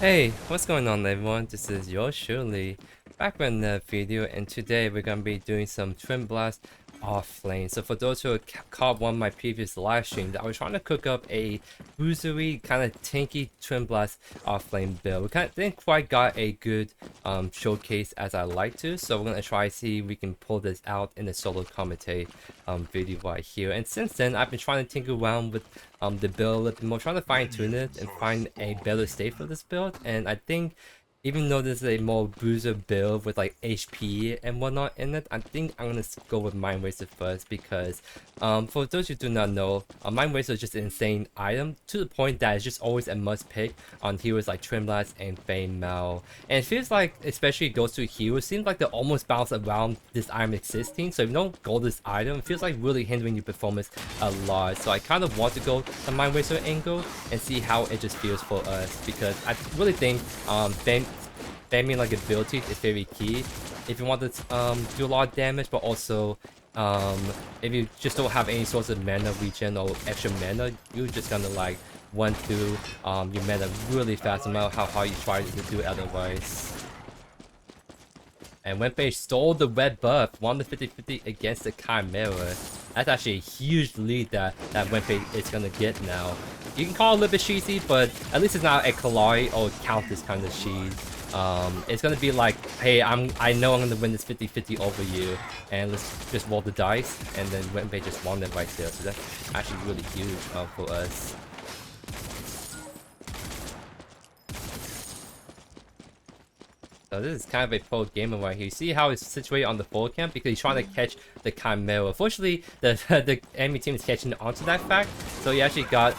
Hey, what's going on everyone? This is JoeYoursTruly back with another video, and today we're gonna be doing some Twinblast Offlane. So for those who caught one of my previous live streams, I was trying to cook up a bruisery kind of tanky Twinblast Offlane build. We didn't quite got a good showcase as I like to, so we're gonna try to see if we can pull this out in a solo commentary video right here. And since then, I've been trying to tinker around with the build a little bit more, trying to fine tune it and find a better state for this build. And I think even though this is a more bruiser build with like HP and whatnot in it, I think I'm gonna go with Mindrazor first because for those who do not know, Mindrazor is just an insane item to the point that it's just always a must pick on heroes like Twinblast and Fame Mal. And it feels like, especially goes to heroes, seems like they almost bounce around this item existing. So if you don't go this item, it feels like really hindering your performance a lot. So I kind of want to go the Mindrazor angle and see how it just feels for us, because I really think spamming like abilities is very key if you want to do a lot of damage, but also if you just don't have any sorts of mana regen or extra mana, you're just gonna like run through your mana really fast no matter how hard you try to do it otherwise. And Wenpei stole the red buff, won the 50-50 against the Chimera. That's actually a huge lead that Wenpei is gonna get now. You can call it a little bit cheesy, but at least it's not a Kalari or Countess kind of cheese. It's gonna be like, hey, I know I'm gonna win this 50-50 over you, and let's just roll the dice, and then Wenpei just won it right there. So that's actually really huge for us. So this is kind of a pro gamer right here. You see how he's situated on the forward camp because he's trying to catch the Chimera. Fortunately, the enemy team is catching onto that fact. So he actually got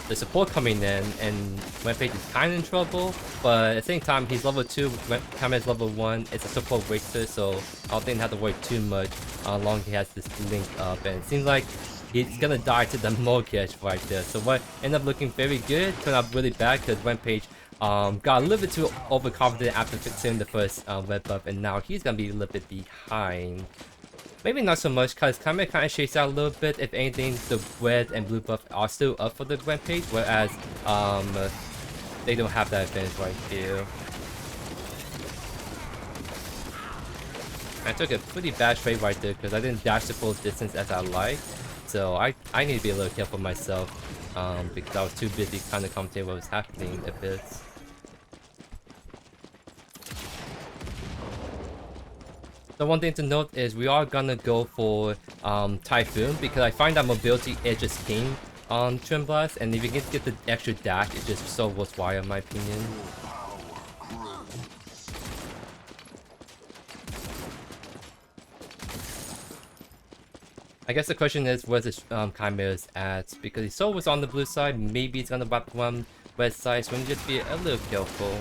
the support coming in, and Wenpei is kind of in trouble. But at the same time, he's level 2, Chimera's level 1. It's a support Richter, so I don't think he have to worry too much how long he has this link up. And it seems like he's gonna die to the Mortgage right there. So what ended up looking very good turned out really bad because Wenpei got a little bit too overconfident after fixing the first red buff, and now he's gonna be a little bit behind. Maybe not so much because Chimera kind of shakes out a little bit. If anything, the red and blue buff are still up for the Rampage, whereas they don't have that advantage right here. I took a pretty bad trade right there because I didn't dash the full distance as I like. So I need to be a little careful myself because I was too busy kind of commentating what was happening a bit. So one thing to note is we are gonna go for Typhoon because I find that mobility is just king on Twinblast, and if you can get the extra dash, it's just so worthwhile in my opinion. I guess the question is where's the Chimera's at, because his soul was on the blue side, maybe it's gonna wrap around red side, so we need to just be a little careful.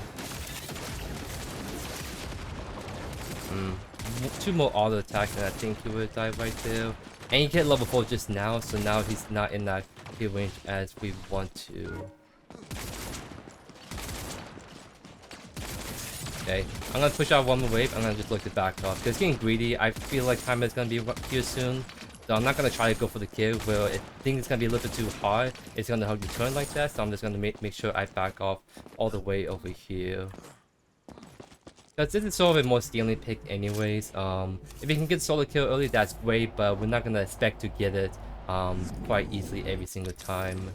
2 more auto attacks and I think he would die right there. And he hit level 4 just now, so now he's not in that kill range as we want to. Okay, I'm gonna push out one more wave. I'm gonna just look to back off because getting greedy. I feel like Chimera's gonna be here soon, so I'm not gonna try to go for the kill. Where I think it's gonna be a little bit too hard, it's gonna hug the turn like that. So I'm just gonna make sure I back off all the way over here. Because this is sort of a more stealing pick anyways. If you can get solo kill early, that's great, but we're not gonna expect to get it quite easily every single time.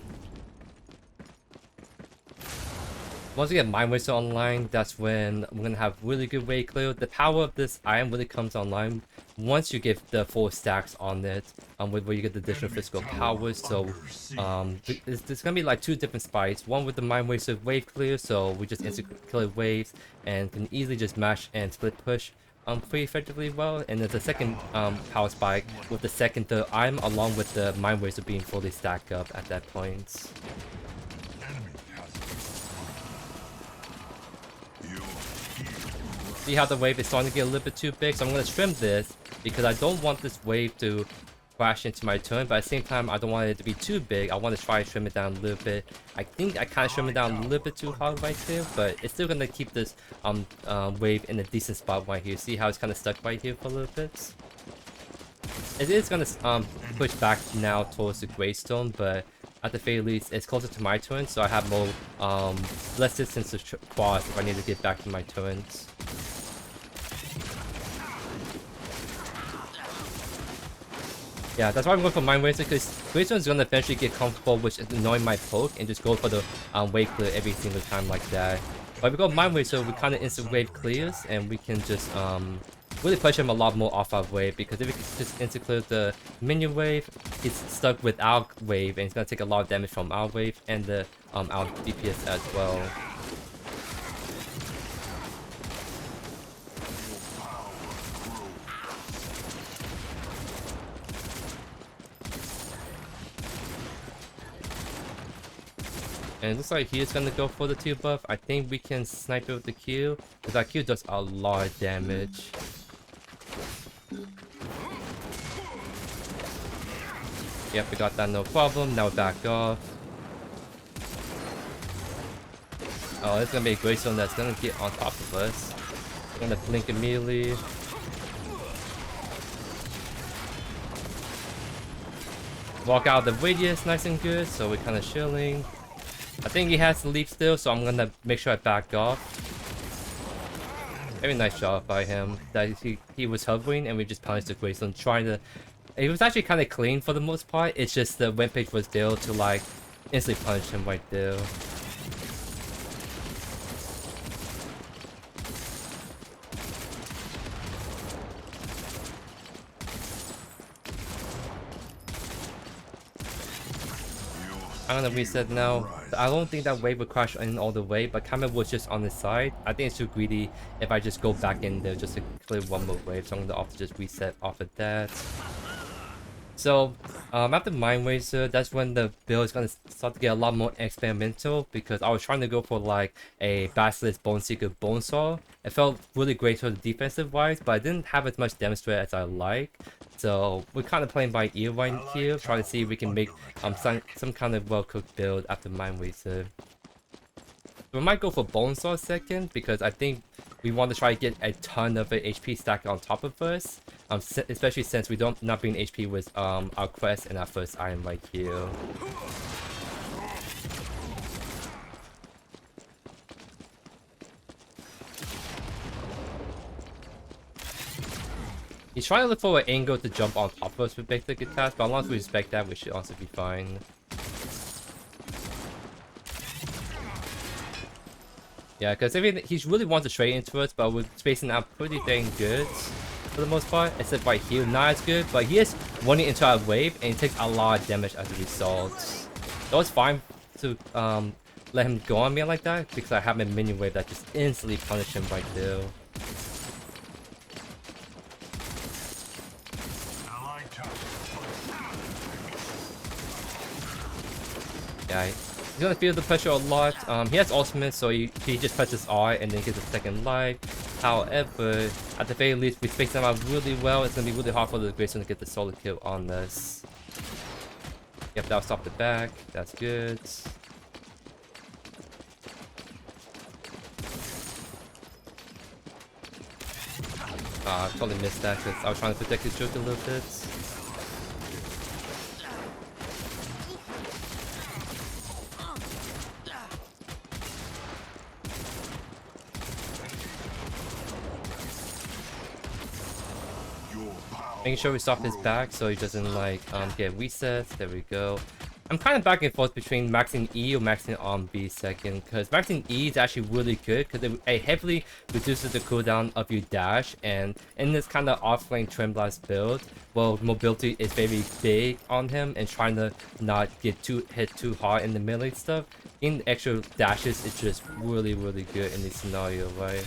Once we get Mindrazor online, that's when we're gonna have really good wave clear. The power of this item really comes online once you get the 4 stacks on it, where you get the additional physical powers. So there's gonna be like 2 different spikes. One with the Mindrazor wave clear, so we just instantly clear waves and can easily just mash and split push pretty effectively well. And there's a second power spike with the second third item, along with the Mindrazor being fully stacked up at that point. See how the wave is starting to get a little bit too big, so I'm going to trim this because I don't want this wave to crash into my turn, but at the same time I don't want it to be too big. I want to try to trim it down a little bit. I think I kind of trim it down a little bit too hard right there, but it's still going to keep this wave in a decent spot right here. See how it's kind of stuck right here for a little bit? It is going to push back now towards the Greystone, but at the very least, it's closer to my turn, so I have more, less distance to cross if I need to get back to my turns. Yeah, that's why I'm going for Mindrazor, because Mindrazor is going to eventually get comfortable with annoying my poke and just go for the wave clear every single time like that. But if we go Mindrazor, we kind of instant wave clears, and we can just really push him a lot more off our wave, because if we can just instant clear the minion wave, he's stuck with our wave, and he's going to take a lot of damage from our wave and the our DPS as well. And it looks like he is gonna go for the 2 buff. I think we can snipe it with the Q, because that Q does a lot of damage. Yep, we got that, no problem. Now back off. Oh, it's gonna be a Greystone that's gonna get on top of us. Gonna blink immediately. Walk out of the radius nice and good, so we're kind of chilling. I think he has the leap still, so I'm gonna make sure I back off. Very nice job by him. That he was hovering and we just punished the Greystone, trying to... It was actually kind of clean for the most part. It's just the Rampage was there to like instantly punish him right there. I'm gonna reset now. I don't think that wave would crash in all the way, but Kamen was just on the side. I think it's too greedy if I just go back in there just to clear one more wave, so I'm gonna opt to just reset off of that. So, after Mindrazor, that's when the build is gonna start to get a lot more experimental, because I was trying to go for like a Basilisk, Boneseeker, Bonesaw. It felt really great for the defensive wise, but I didn't have as much damage to it as I like. So we're kind of playing by ear right here, trying to see if we can make some kind of well-cooked build after Mindrazor. So we might go for Bonesaw second, because I think we want to try to get a ton of HP stacked on top of us, especially since we don't not being HP with our Crest and our first item right here. He's trying to look for an angle to jump on top of us with big ticket tasks, but as long as we respect that, we should also be fine. Yeah, because he really wants to trade into us, but we're spacing out pretty dang good for the most part. Except right here, not as good, but he is running into our wave, and he takes a lot of damage as a result. So it's fine to let him go on me like that, because I have a minion wave that just instantly punishes him right there. Yeah, he's gonna feel the pressure a lot. He has ultimate, so he just presses R and then gets a second life. However, at the very least, we space them out really well. It's gonna be really hard for the Greystone to get the solo kill on this. Yep, that'll stop the back. That's good. I totally missed that because I was trying to protect his joke a little bit. Making sure we stop his back so he doesn't like get resets. There we go. I'm kind of back and forth between maxing E or maxing on B second, because maxing E is actually really good because it heavily reduces the cooldown of your dash, and in this kind of offlane Twinblast build, well, mobility is very big on him and trying to not get hit too hard in the melee stuff. In extra dashes, it's just really good in this scenario, right?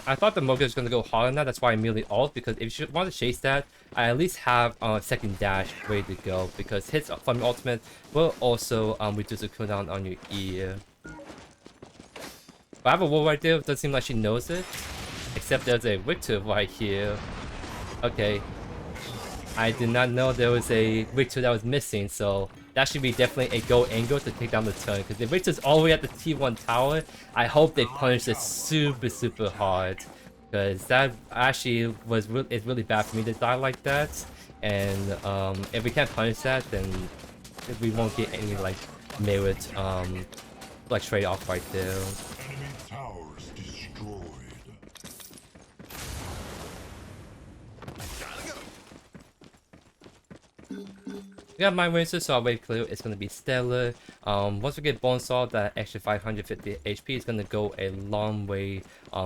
I thought the Moga was going to go hard on that, that's why I immediately ult, because if you want to chase that, I at least have a second dash ready to go, because hits from your ultimate will also reduce the cooldown on your E. But I have a wall right there, it doesn't seem like she knows it, except there's a Victor right here. Okay, I did not know there was a Victor that was missing, so that should be definitely a go angle to take down the turn, because if Victor's all the way at the T1 tower, I hope they punish it super hard, because that actually is really bad for me to die like that. and if we can't punish that, then we won't get any like merit like trade off right there. Enemy towers destroyed. We got Mindrazor, so our wave clear is going to be stellar. Once we get Bonesaw, that extra 550 HP is going to go a long way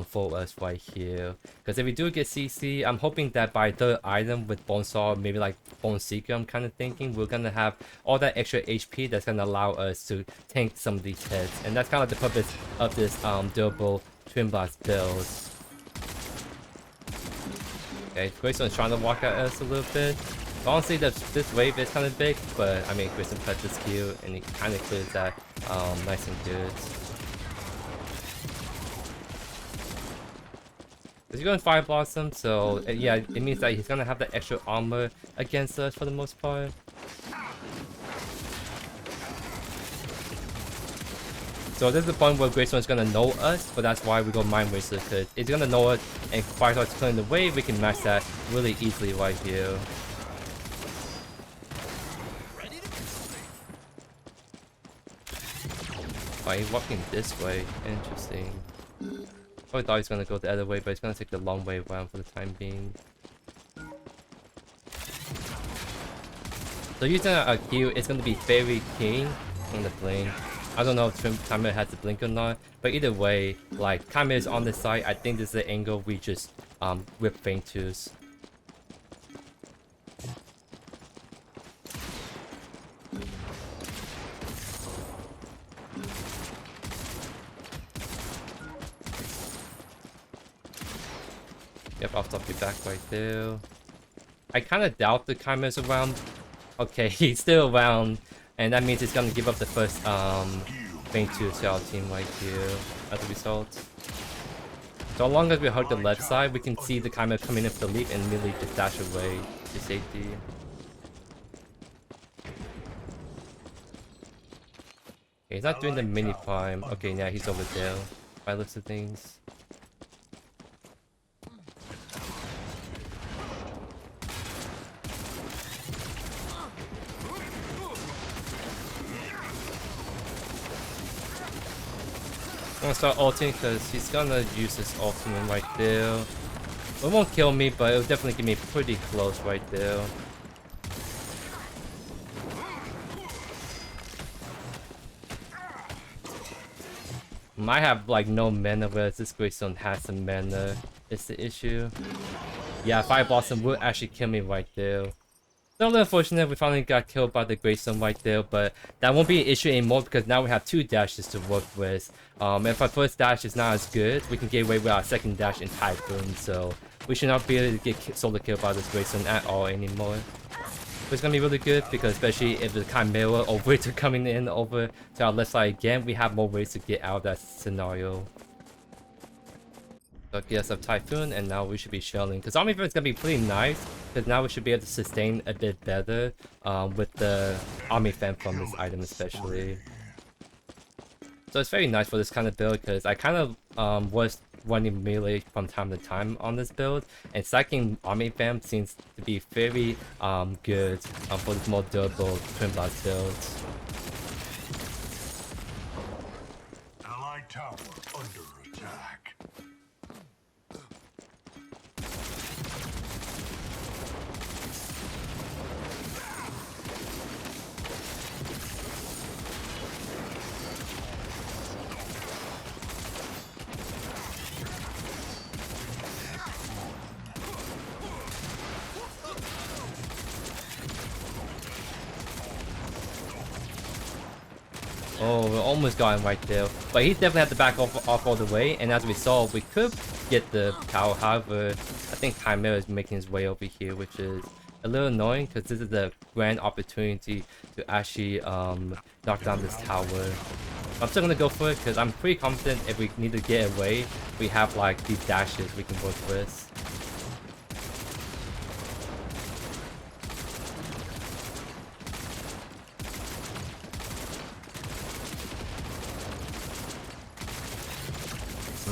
for us right here. Because if we do get CC, I'm hoping that by third item with Bonesaw, maybe like Boneseeker, I'm kind of thinking we're going to have all that extra HP that's going to allow us to tank some of these hits. And that's kind of the purpose of this durable Twin Blast build. Okay, Graystone's trying to walk at us a little bit. Honestly, this wave is kind of big, but I mean, Grayson cut this Q and he kind of clears that nice and good. He's going Fire Blossom, so yeah, it means that he's gonna have that extra armor against us for the most part. So this is the point where Greystone is gonna know us, but that's why we go Mindrazor, because it's gonna know us, and if Fire starts clearing the wave, we can match that really easily right here. Oh, he's walking this way. Interesting. I thought he's gonna go the other way, but he's gonna take the long way around for the time being. So using a Q is gonna be very keen on the blink. I don't know if Chimera has the blink or not, but either way, like Chimera is on the side. I think this is the angle we just whip feint twos. Yep, I'll stop you back right there. I kind of doubt the Chimera's around. Okay, he's still around, and that means he's gonna give up the first feint to our team right here as a result. So as long as we hug the left side, we can see the Chimera coming in for the leap and immediately just dash away to safety. Okay, he's not doing the mini prime. Okay, yeah, he's over there by the looks of things. I'm gonna start ulting because he's gonna use his ultimate right there. It won't kill me, but it'll definitely get me pretty close right there. Might have like no mana, whereas this Greystone has some mana. It's the issue. Yeah, Fire Blossom will actually kill me right there. It's a little unfortunate we finally got killed by the Greystone right there, but that won't be an issue anymore because now we have two dashes to work with. If our first dash is not as good, we can get away with our second dash in Typhoon, so we should not be able to get solo killed by this Greystone at all anymore. But it's gonna be really good because especially if the Chimera or Wither coming in over to our left side again, we have more ways to get out of that scenario. So yes, I've Typhoon, and now we should be shelling. Because Army Fan is going to be pretty nice, because now we should be able to sustain a bit better with the Army Fan from this item especially. So it's very nice for this kind of build, because I kind of was running melee from time to time on this build, and stacking Army Fan seems to be very good for this more durable Twin Blast builds. Allied tower under attack. Oh, we almost got him right there. But he definitely had to back off all the way, and as we saw, we could get the tower. However, I think Chimera is making his way over here, which is a little annoying because this is a grand opportunity to actually knock down this tower. I'm still gonna go for it because I'm pretty confident if we need to get away, we have like these dashes we can work with.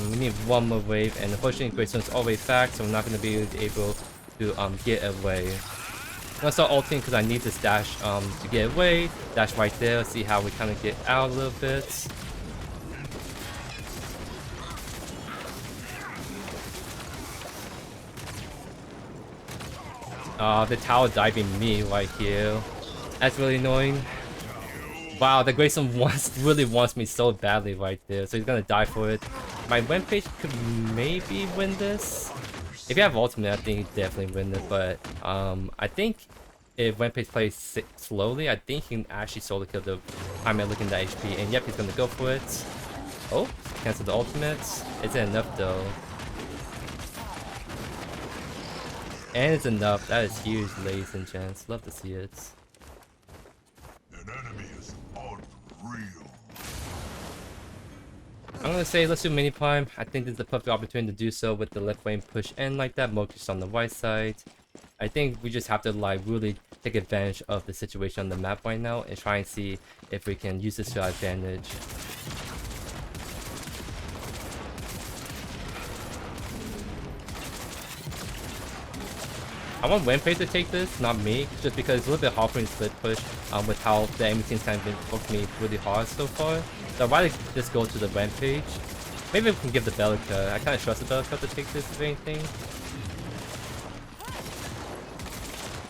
We need one more wave, and unfortunately Graystone's always back, so we're not going to be able to get away. gonna start ulting because I need this dash to get away. Dash right there. See how we kind of get out a little bit. The tower diving me right here. That's really annoying. Wow, the Grayson really wants me so badly right there, so he's gonna die for it. My Rampage could maybe win this. If you have ultimate, I think he definitely win it, but I think if Rampage plays slowly, I think he can actually solo kill the time I look in the HP, and yep, he's gonna go for it. Oh, cancel the ultimates. Isn't enough though. And it's enough. That is huge, ladies and gents. Love to see it. An enemy is unreal. I'm gonna say let's do mini prime. I think this is the perfect opportunity to do so with the left lane push in like that. Moki's on the right side. I think we just have to like really take advantage of the situation on the map right now and try and see if we can use this to our advantage. I want Rampage to take this, not me, just because it's a little bit hard for me to split push with how the enemy team's kind of been poking me really hard so far. So I'd rather just go to the Rampage. Maybe we can give the Bellica. I kind of trust the Bellica to take this if anything.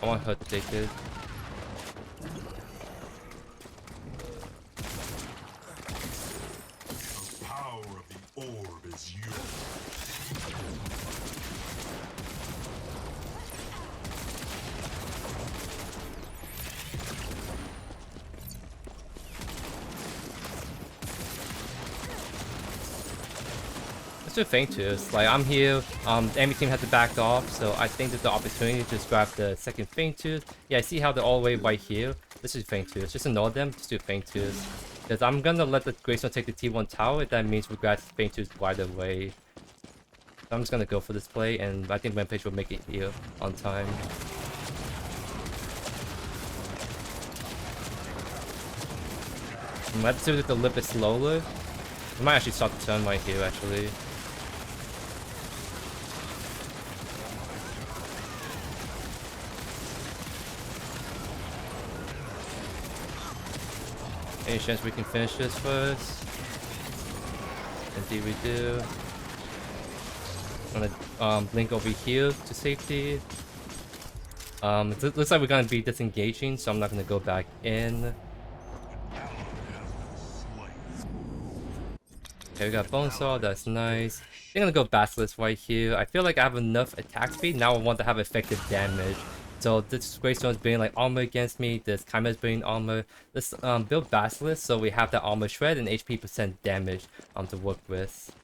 I want her to take it. The power of the orb is yours. Let's do Feint Tooth. Like, I'm here, the enemy team had to back off, so I think there's the opportunity to just grab the second Feint Tooth. Yeah, I see how they're all the way right here. Let's do Feint Tooth. Just ignore them, just do Feint Tooth. Because I'm gonna let the Greystone take the T1 tower, that means we grab Feint Tooth right away. So I'm just gonna go for this play, and I think Rampage will make it here on time. Let's do it a little bit slower. We might actually start the turn right here, actually. Any chance we can finish this first? Indeed we do. I'm gonna blink over here to safety. It looks like we're gonna be disengaging, so I'm not gonna go back in. Okay, we got Bonesaw, that's nice. I'm gonna go Basilisk right here. I feel like I have enough attack speed. Now I want to have effective damage. So this Greystone is bringing like armor against me. This Chimera is bringing armor. Let's build Basilisk so we have that armor shred and HP % damage to work with.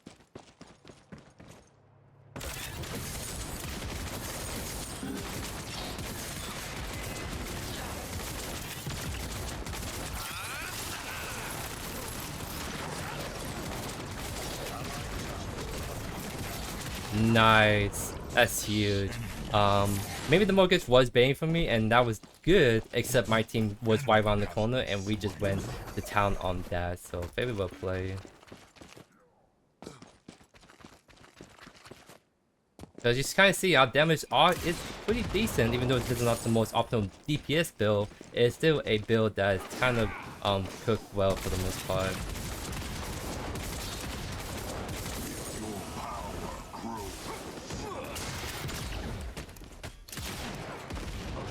Nice. That's huge. Maybe the mortgage was baiting for me, and that was good, except my team was right around the corner, and we just went to town on that, so favorable play. So as you kind of see, our damage is pretty decent, even though this is not the most optimal DPS build. It's still a build that is kind of cooked well for the most part.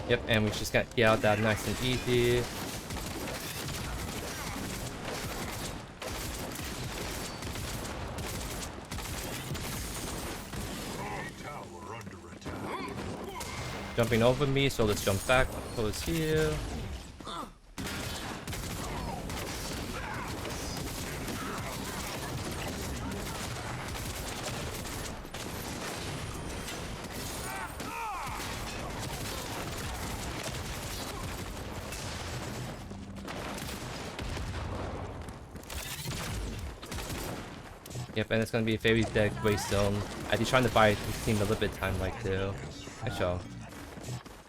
Yep, and we just got get out that nice and easy. Jumping over me, so let's jump back close here. Yep, and it's gonna be a very dead Greystone. I'd be trying to buy his team a little bit of time like too. Nice show.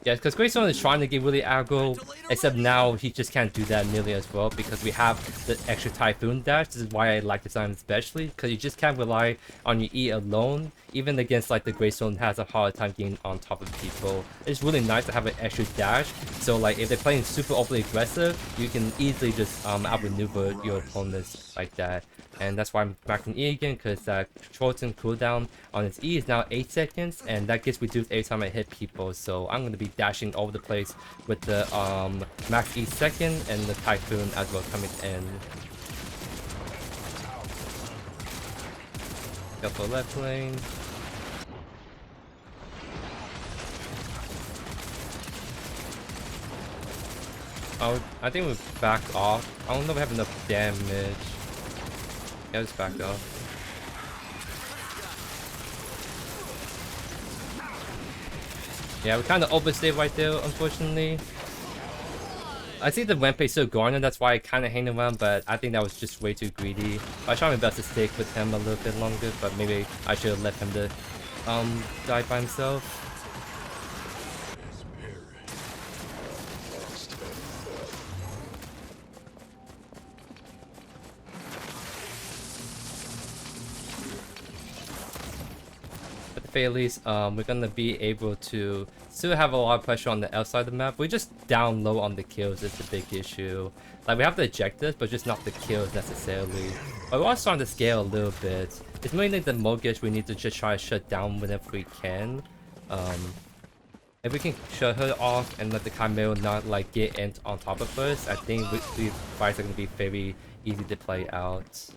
Yeah, because Greystone is trying to get really aggro. Except now he just can't do that nearly as well because we have the extra Typhoon dash. This is why I like this item especially, because you just can't rely on your E alone. Even against like the Greystone has a hard time getting on top of people. It's really nice to have an extra dash. So like if they're playing super overly aggressive, you can easily just outmaneuver your opponents like that. And that's why I'm backing E again, because that shortened cooldown on its E is now 8 seconds, and that gets reduced every time I hit people. So I'm going to be dashing over the place with the max E second and the Typhoon as well coming in. Go for left lane. Oh, I think we back off. I don't know if we have enough damage. Yeah, just back off. Yeah, we kind of overstayed right there, unfortunately. I see the rampage still going, and that's why I kind of hang around, but I think that was just way too greedy. I tried my best to stick with him a little bit longer, but maybe I should have left him to die by himself. At least we're gonna be able to still have a lot of pressure on the outside of the map. We're just down low on the kills is the big issue. Like we have the objectives, but just not the kills necessarily. But we are starting to scale a little bit. It's mainly the Mogish we need to just try to shut down whenever we can. If we can shut her off and let the Chimera not like get in on top of us, I think these fights are gonna be very easy to play out.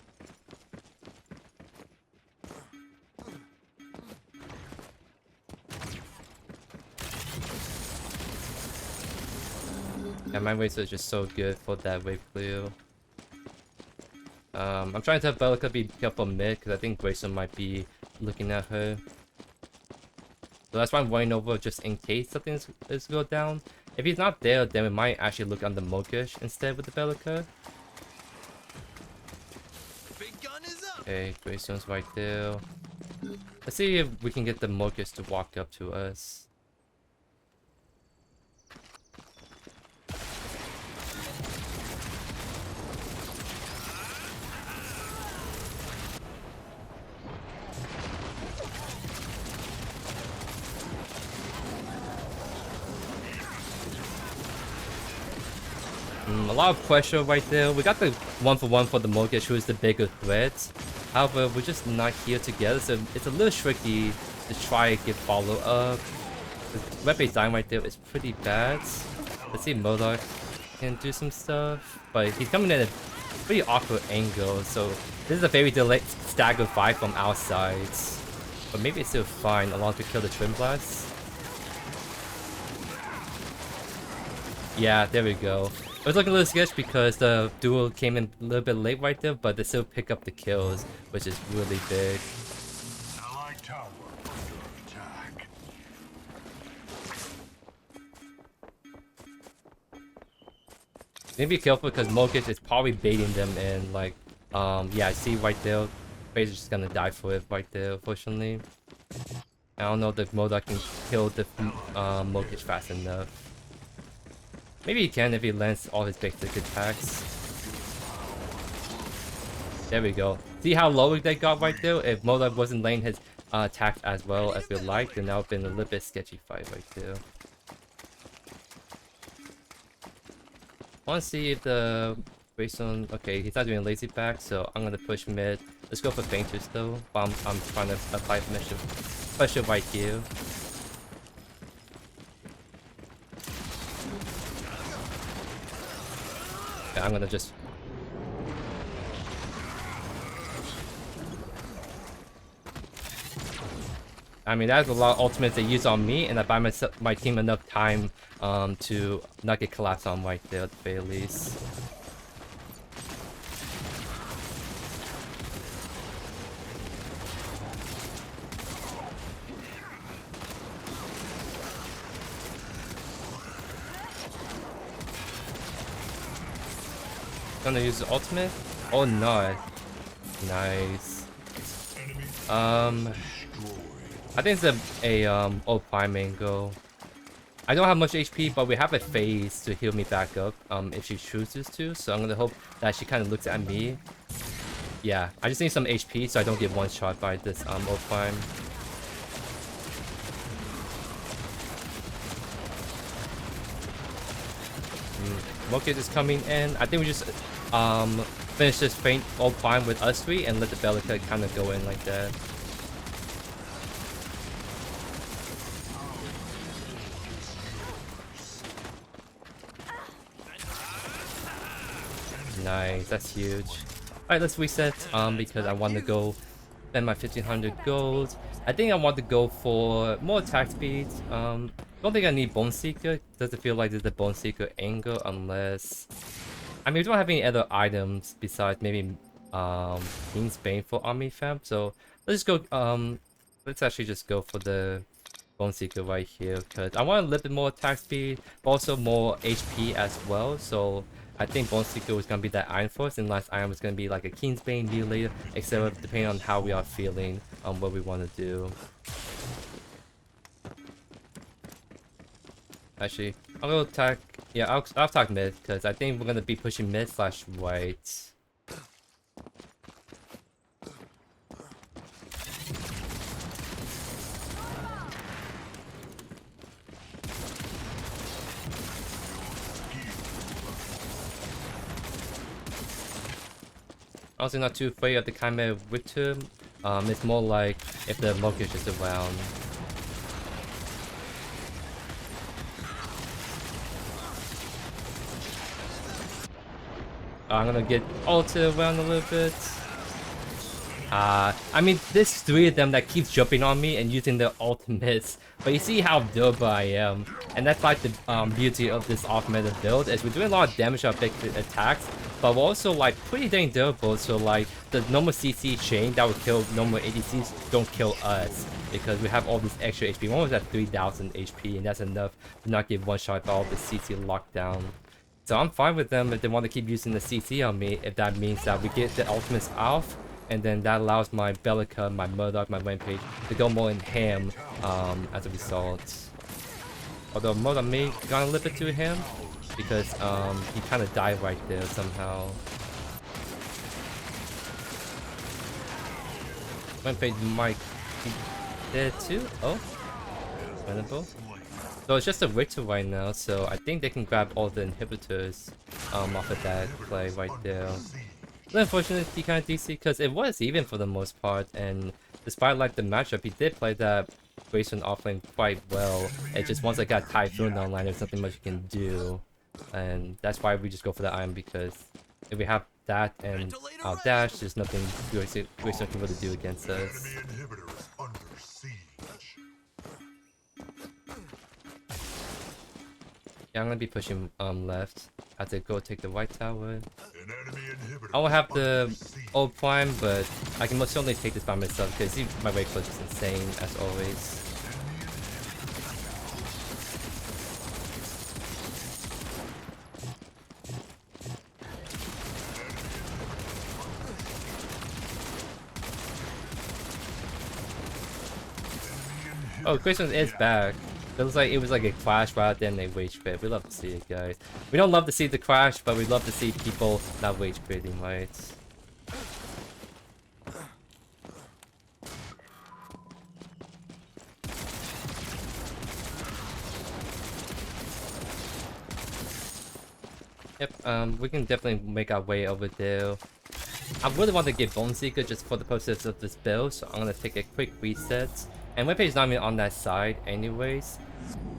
Yeah, Mindrazor is just so good for that wave clear. I'm trying to have Basilisk be careful mid because I think Grayson might be looking at her. So that's why I'm running over just in case something is go down. If he's not there, then we might actually look on the Mogish instead with the Basilisk. Okay, Graystone's right there. Let's see if we can get the Mogish to walk up to us. A lot of pressure right there. We got the 1-for-1 for the Mogish, who is the bigger threat. However, we're just not here together, so it's a little tricky to try to get follow up. The red base dying right there is pretty bad. Let's see if Modok can do some stuff, but he's coming at a pretty awkward angle, so this is a very delayed stagger fight from our sides. But maybe it's still fine, along to kill the Twinblast. Yeah, there we go. It was looking a little sketchy because the duel came in a little bit late right there, but they still pick up the kills, which is really big. Need to be careful because Mogish is probably baiting them in. Like, yeah, I see right there. Razor's just gonna die for it right there, unfortunately. I don't know if Modok can kill the Mogish fast enough. Maybe he can if he lands all his basic attacks. There we go. See how low they got right there? If Modok wasn't laying his attacks as well as we liked, then that would have been a little bit sketchy fight right there. I want to see if the Greystone... Okay, he's not doing lazy back, so I'm going to push mid. Let's go for Fainters though, while I'm trying to apply pressure right here. I'm gonna just... I mean, that's a lot of ultimates they use on me, and I buy my team enough time to not get collapsed on right there at the very least. Gonna use the ultimate? Oh no. Nice. I think it's a old prime mango. I don't have much HP, but we have a phase to heal me back up if she chooses to. So I'm gonna hope that she kind of looks at me. Yeah, I just need some HP so I don't get one shot by this Offlane. Moket is coming in. I think we just finish this faint Offlane with us three and let the Bellica kind of go in like that. Nice, that's huge. Alright, let's reset because I want to go spend my 1500 gold. I think I want to go for more attack speed. Don't think I need Boneseeker. Doesn't feel like there's a Boneseeker angle unless... I mean, we don't have any other items besides maybe King's Bane for Army Fam. So let's just go, let's actually just go for the Boneseeker right here because I want a little bit more attack speed, but also more HP as well. So I think Boneseeker was gonna be that Iron Force, and last iron was gonna be like a King's Bane Mutilator, except depending on how we are feeling on what we want to do. Actually, I'll go attack. Yeah, I'll attack mid because I think we're gonna be pushing mid slash right. Also not too afraid of the Chimera Victor. It's more like if the Mokish is around. I'm gonna get ulted around a little bit. I mean, there's three of them that keeps jumping on me and using their ultimates. But you see how durable I am. And that's like the beauty of this off-meta build, is we're doing a lot of damage on big attacks, but we're also like pretty dang durable. So like the normal CC chain that would kill normal ADCs don't kill us because we have all this extra HP. One was at 3000 HP, and that's enough to not get one shot by all the CC lockdown. So I'm fine with them if they want to keep using the CC on me, if that means that we get the ultimates off, and then that allows my Bellica, my Murdoch, my Rampage to go more in ham as a result. Although Murdoch may gone a little bit to him because he kind of died right there somehow. Rampage might be dead too. Oh, winnable. So it's just a Victor right now, so I think they can grab all the inhibitors off of that play right there. But unfortunately, he kind of DC because it was even for the most part, and despite like the matchup, he did play that BRUISER Offlane quite well. It's just once I got Typhoon online, there's nothing much you can do, and that's why we just go for the iron, because if we have that and our dash, there's nothing BRUISER can really do against us. Yeah, I'm gonna be pushing left. I have to go take the white tower. I will have the old prime, but I can most certainly take this by myself because my wave clutch is insane as always. Oh, Christian is back. It was like a crash rather than a rage quit. We love to see it, guys. We don't love to see the crash, but we love to see people not rage quitting, right? Yep, we can definitely make our way over there. I really want to get Boneseeker just for the purposes of this build, so I'm gonna take a quick reset. And Rampage is not even on that side anyways,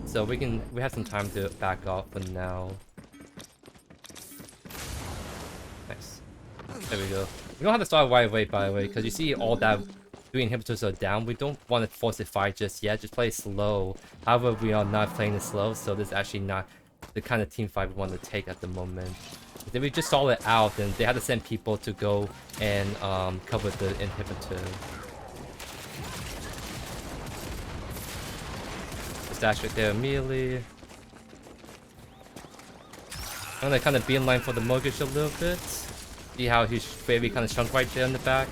so we have some time to back off for now. Nice. There we go. We don't have to start right away, by the way, because you see all that 3 inhibitors are down. We don't want to force a fight just yet, just play slow. However, we are not playing it slow, so this is actually not the kind of team fight we want to take at the moment. If we just stall it out, then they have to send people to go and cover the inhibitor. Dash right there immediately. I'm gonna kind of beeline for the mortgage a little bit. See how his baby kind of shrunk right there in the back.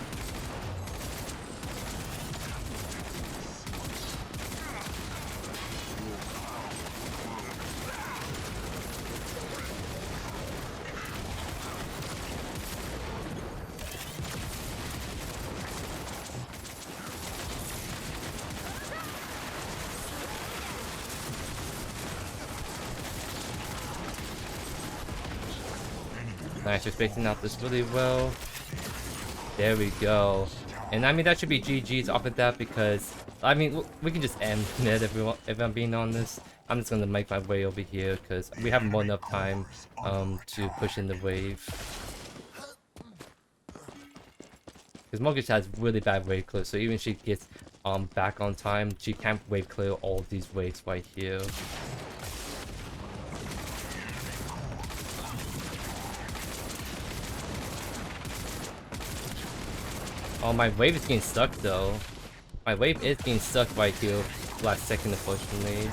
Nice, you're spacing out this really well. There we go. And I mean, that should be GG's off of that because, I mean, we can just end mid if I'm being honest. I'm just gonna make my way over here because we have more enough time to push in the wave. Because Mortgage has really bad wave clear, so even if she gets back on time, she can't wave clear all these waves right here. Oh, my wave is getting stuck though. My wave is getting stuck right here last second, unfortunately.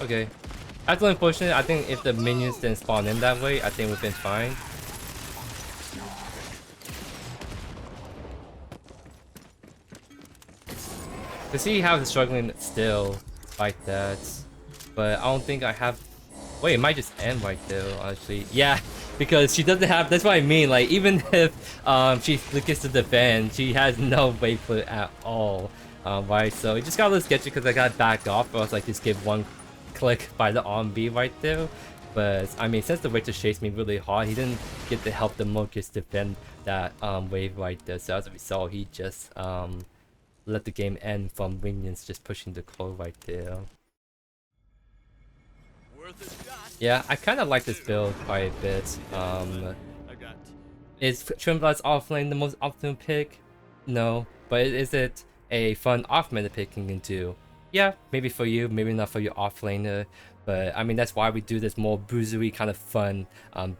Okay. That's unfortunate. I think if the minions didn't spawn in that way, I think we've been fine. To see how he's struggling still like that. But I don't think I have... Wait, it might just end right there, actually. Yeah, because she doesn't have... That's what I mean. Like, even if she gets to defend, she has no wave clear at all. Right, so it just got a little sketchy because I got back off. I was like, just give one click by the R&B right there. But, I mean, since the Witcher chased me really hard, he didn't get to help the Monkeys defend that wave right there. So as a result, he just let the game end from minions just pushing the core right there. Yeah, I kind of like this build quite a bit. Is Twinblast Offlane the most optimal pick? No, but is it a fun off-meta pick you can do? Yeah, maybe for you, maybe not for your offlaner. But I mean, that's why we do this more bruisery kind of fun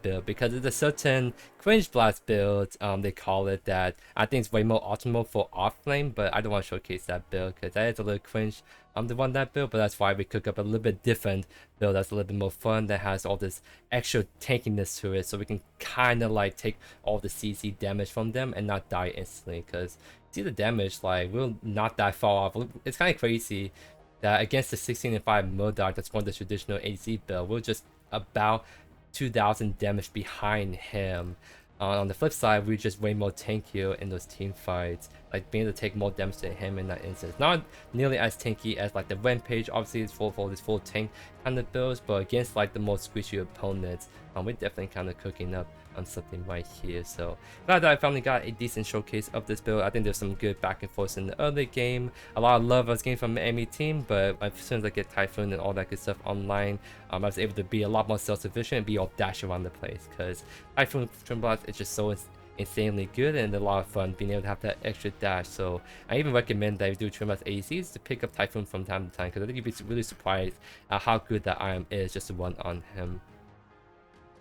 build, because it's a certain cringe blast build, they call it, that I think is way more optimal for offlane, but I don't want to showcase that build because that is a little cringe to run that build. But that's why we cook up a little bit different build that's a little bit more fun, that has all this extra tankiness to it, so we can kind of like take all the CC damage from them and not die instantly. Because see the damage, like, we're not that far off. It's kind of crazy that against the 16 and 5 Murdoch, that's one of the traditional AC build, we're just about 2000 damage behind him. On the flip side, we're just way more tankier in those team fights, like being able to take more damage to him in that instance. Not nearly as tanky as like the Rampage, obviously it's full tank kind of builds, but against like the more squishy opponents, we're definitely kind of cooking up on something right here. So glad that I finally got a decent showcase of this build. I think there's some good back and forth in the early game. A lot of love I was getting from the enemy team, but as soon as I get Typhoon and all that good stuff online, I was able to be a lot more self-sufficient and be all dash around the place, because Typhoon Twinblast is just so insanely good and a lot of fun being able to have that extra dash. So I even recommend that if you do Twinblast ACs to pick up Typhoon from time to time, because I think you'd be really surprised at how good that item is just to run on him.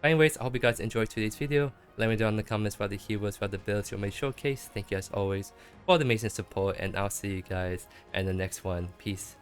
Anyways, I hope you guys enjoyed today's video. Let me know in the comments what the heroes, what the builds you may showcase. Thank you as always for the amazing support, and I'll see you guys in the next one. Peace.